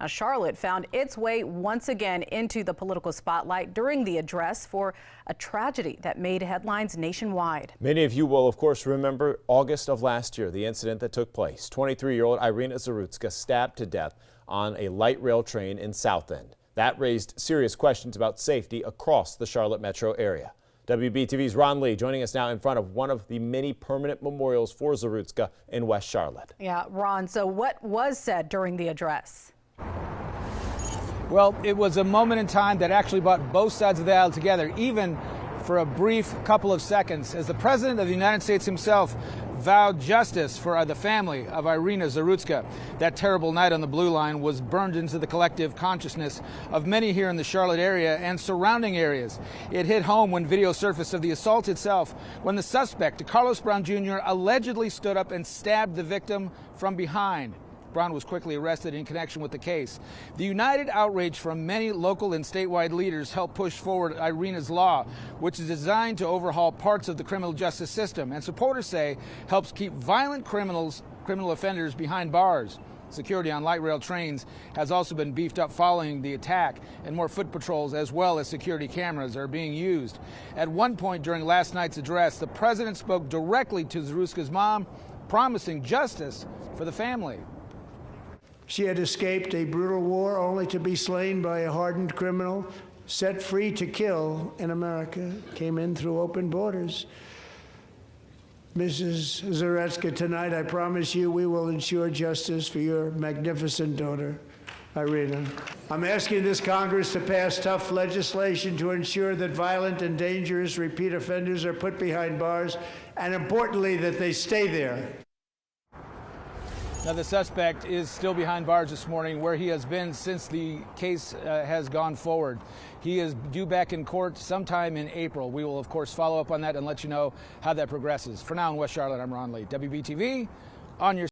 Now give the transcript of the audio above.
Now, Charlotte found its way once again into the political spotlight during the address for a tragedy that made headlines nationwide. Many of you will, of course, remember August of last year, the incident that took place. 23-year-old Iryna Zartuska stabbed to death on a light rail train in Southend. That raised serious questions about safety across the Charlotte metro area. WBTV's Ron Lee joining us now in front of one of the many permanent memorials for Zartuska in West Charlotte. Yeah, Ron, so what was said during the address? Well, it was a moment in time that actually brought both sides of the aisle together, even for a brief couple of seconds, as the President of the United States himself vowed justice for the family of Iryna Zartuska. That terrible night on the Blue Line was burned into the collective consciousness of many here in the Charlotte area and surrounding areas. It hit home when video surfaced of the assault itself, when the suspect, Carlos Brown Jr., allegedly stood up and stabbed the victim from behind. Brown was quickly arrested in connection with the case. The united outrage from many local and statewide leaders helped push forward Iryna's law, which is designed to overhaul parts of the criminal justice system, and supporters say helps keep violent criminal offenders behind bars. Security on light rail trains has also been beefed up following the attack, and more foot patrols as well as security cameras are being used. At one point during last night's address, the president spoke directly to Zartuska's mom, promising justice for the family. She had escaped a brutal war only to be slain by a hardened criminal, set free to kill in America, came in through open borders. Mrs. Zartuska, tonight I promise you we will ensure justice for your magnificent daughter, Iryna. I'm asking this Congress to pass tough legislation to ensure that violent and dangerous repeat offenders are put behind bars, and importantly, that they stay there. Now, the suspect is still behind bars this morning, where he has been since the case has gone forward. He is due back in court sometime in April. We will, of course, follow up on that and let you know how that progresses. For now in West Charlotte, I'm Ron Lee. WBTV on your